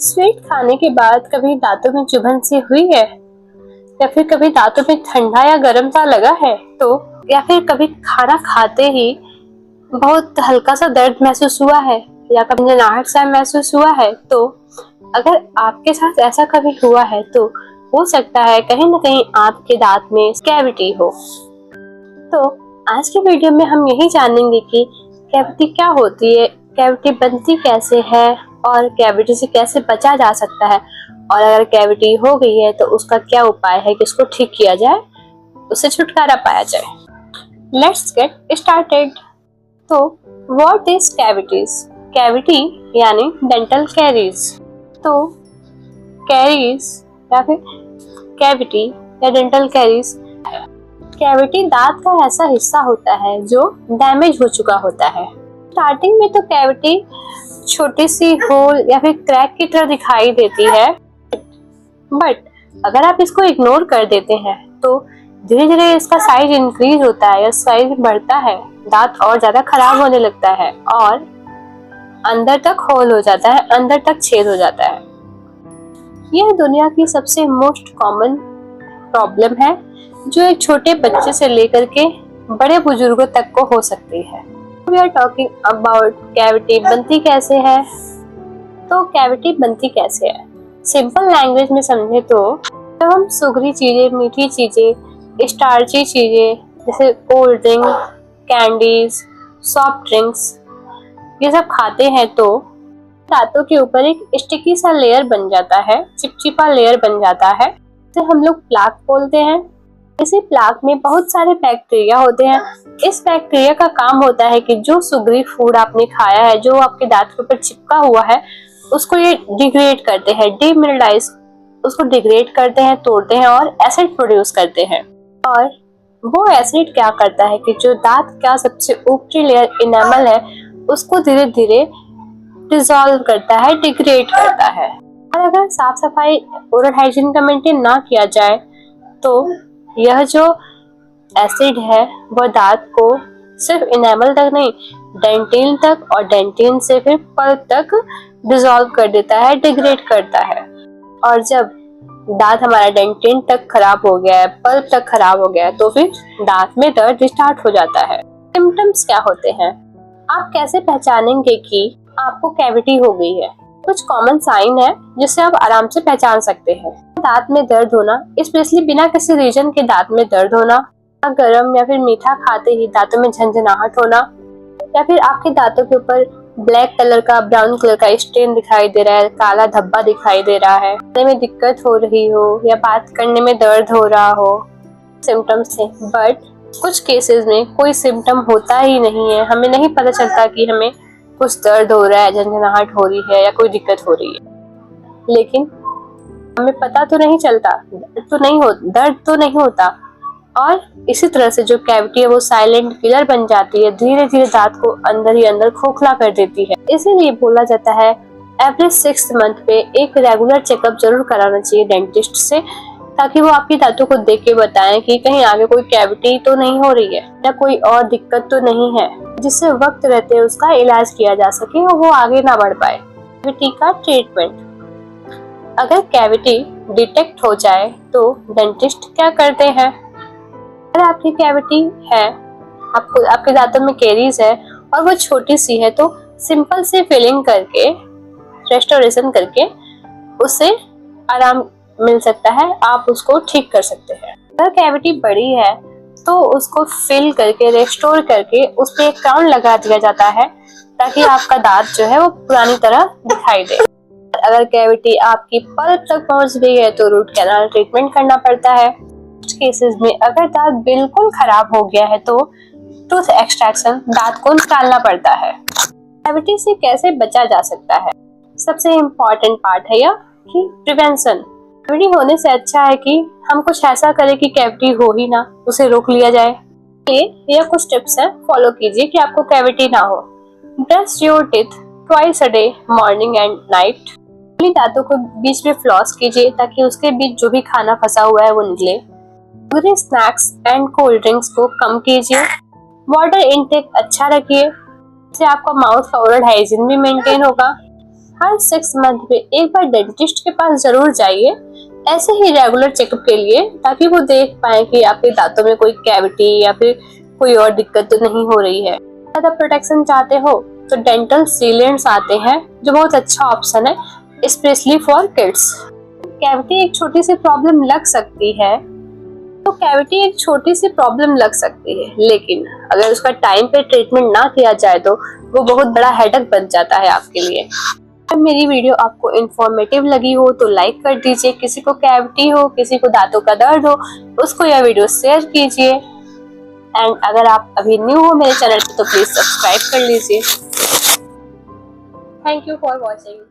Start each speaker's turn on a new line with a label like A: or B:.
A: Sweet खाने के बाद कभी दांतों में चुभन सी हुई है, या फिर कभी दांतों में ठंडा या गर्म सा लगा है तो, या फिर कभी खाना खाते ही बहुत हल्का सा दर्द महसूस हुआ है, या कभी ननाहट सा महसूस हुआ है, तो अगर आपके साथ ऐसा कभी हुआ है तो हो सकता है कहीं ना कहीं आपके दांत में कैविटी हो। तो आज की वीडियो में हम यही जानेंगे कि कैविटी क्या होती है, कैविटी बनती कैसे है और कैविटी से कैसे बचा जा सकता है, और अगर कैविटी हो गई है तो उसका क्या उपाय है कि इसको ठीक किया जाए, उससे छुटकारा पाया जाए। Let's get started. तो व्हाट इज कैविटीज? कैविटी यानी डेंटल कैरीज। तो कैरीज या फिर कैविटी या डेंटल कैरीज, कैविटी दांत का ऐसा हिस्सा होता है जो डैमेज हो चुका होता है। स्टार्टिंग में तो कैविटी छोटी सी होल या फिर क्रैक की तरह दिखाई देती है, बट अगर आप इसको इग्नोर कर देते हैं तो धीरे धीरे इसका साइज इंक्रीज होता है या साइज बढ़ता है, दांत और ज्यादा खराब होने लगता है और अंदर तक होल हो जाता है, अंदर तक छेद हो जाता है। यह दुनिया की सबसे मोस्ट कॉमन प्रॉब्लम है जो एक छोटे बच्चे से लेकर के बड़े बुजुर्गों तक को हो सकती है। We are talking about cavity बनती कैसे है। तो कैविटी बनती कैसे है, सिंपल लैंग्वेज में समझे तो जब हम सुगरी चीजें, मीठी चीजें, स्टार्ची चीजें जैसे cold drink, candies, soft drinks ये सब खाते हैं तो दांतों के ऊपर एक स्टिकी सा लेयर बन जाता है, चिपचिपा लेयर बन जाता है, जिसे हम लोग प्लाक बोलते हैं। इसी प्लाक में बहुत सारे बैक्टीरिया होते हैं। इस बैक्टीरिया का काम होता है कि जो सुगरी फूड आपने खाया है, जो आपके दांत के ऊपर चिपका हुआ है, उसको ये डिग्रेड करते हैं, डीमिनरलाइज उसको डिग्रेड करते हैं, तोड़ते हैं और एसिड प्रोड्यूस करते हैं। और वो एसिड क्या करता है कि जो दांत का सबसे ऊपरी लेयर इनेमल है उसको धीरे धीरे डिसॉल्व करता है, डिग्रेड करता है। और अगर साफ सफाई ओरल हाइजीन का मेंटेन ना किया जाए तो यह जो एसिड है वह दांत को सिर्फ इनेमल तक नहीं, डेंटिन तक, और डेंटिन से फिर पल्प तक डिसॉल्व कर देता है, डिग्रेड करता है। और जब दांत हमारा डेंटिन तक खराब हो गया है, पल्प तक खराब हो गया है, तो फिर दांत में दर्द स्टार्ट हो जाता है। सिम्टम्स क्या होते हैं? आप कैसे पहचानेंगे कि आपको कैविटी हो गई है? कुछ कॉमन साइन है जिससे आप आराम से पहचान सकते हैं। दांत में दर्द होना, स्पेशली बिना किसी रीजन के दांत में दर्द होना, गरम या फिर मीठा खाते ही दांतों में झंझनाहट होना, या फिर आपके दांतों के ऊपर ब्लैक कलर का, ब्राउन कलर का स्टेन दिखाई दे रहा है, काला धब्बा दिखाई दे रहा है, खाने में दिक्कत हो रही हो या बात करने में दर्द हो रहा हो, सिम्टम्स है। बट कुछ केसेस में कोई सिम्टम होता ही नहीं है, हमें नहीं पता चलता कि हमें कुछ दर्द हो रहा है, झंझनाहट हो रही है या कोई दिक्कत हो रही है, लेकिन हमें पता तो नहीं चलता, दर्द तो नहीं होता। और इसी तरह से जो कैविटी है वो साइलेंट किलर बन जाती है, धीरे धीरे दांत को अंदर ही अंदर खोखला कर देती है। इसीलिए बोला जाता है एवरी 6 मंथ पे एक रेगुलर चेकअप जरूर कराना चाहिए डेंटिस्ट से, ताकि वो आपकी दांतों को देख के बताएं कि कहीं आगे कोई कैविटी तो नहीं हो रही है या कोई और दिक्कत तो नहीं है, जिससे वक्त रहते उसका इलाज किया जा सके और वो आगे ना बढ़ पाए। कैविटी का ट्रीटमेंट, अगर कैविटी डिटेक्ट हो जाए तो डेंटिस्ट क्या करते हैं? अगर आपकी कैविटी है, आपको आपके दांतों में कैरीज है और वो छोटी सी है, तो सिंपल से फिलिंग करके, रेस्टोरेशन करके उससे आराम मिल सकता है, आप उसको ठीक कर सकते हैं। अगर कैविटी बड़ी है तो उसको फिल करके, रेस्टोर करके उस पे एक क्राउन लगा दिया जाता है, ताकि आपका दांत जो है वो पुरानी तरह दिखाई दे। अगर कैविटी आपकी पल्प तक पहुंच गई है तो रूट कैनाल ट्रीटमेंट करना पड़ता है। कुछ केसेस में अगर दांत बिल्कुल खराब हो गया है तो टूथ एक्सट्रैक्शन, दांत को निकालना पड़ता है। कैविटी से कैसे बचा जा सकता है? सबसे इम्पोर्टेंट पार्ट है यह कि प्रिवेंशन। कैविटी होने से अच्छा है कि हम कुछ ऐसा करें कि कैविटी हो ही ना, उसे रोक लिया जाए। ये कुछ टिप्स हैं, फॉलो कीजिए कि आपको कैविटी ना हो। Brush your teeth twice a day, morning and night. अपनी दांतों को बीच में फ्लॉस कीजिए ताकि उसके बीच जो भी खाना फंसा हुआ है वो निकले। स्नैक्स एंड कोल्ड ड्रिंक्स को कम कीजिए। वाटर इनटेक अच्छा रखिए, इससे आपका माउथ का ओरल हाइजीन भी मेंटेन होगा। हर 6 मंथ में एक बार डेंटिस्ट के पास जरूर जाइए, ऐसे ही रेगुलर चेकअप के लिए, ताकि वो देख पाए कि आपके दांतों में कोई कैविटी या फिर कोई और दिक्कत तो नहीं हो रही है। ज्यादा प्रोटेक्शन चाहते हो तो डेंटल सीलेंट्स आते हैं, जो बहुत अच्छा ऑप्शन है, स्पेशली फॉर किड्स। कैविटी एक छोटी सी प्रॉब्लम लग सकती है, लेकिन अगर उसका टाइम पे ट्रीटमेंट ना किया जाए तो वो बहुत बड़ा हेडेक बन जाता है आपके लिए। अगर मेरी वीडियो आपको इन्फॉर्मेटिव लगी हो तो लाइक कर दीजिए। किसी को कैविटी हो, किसी को दांतों का दर्द हो, उसको यह वीडियो शेयर कीजिए। एंड अगर आप अभी न्यू हो मेरे चैनल पे तो प्लीज सब्सक्राइब कर लीजिए। Thank you for watching.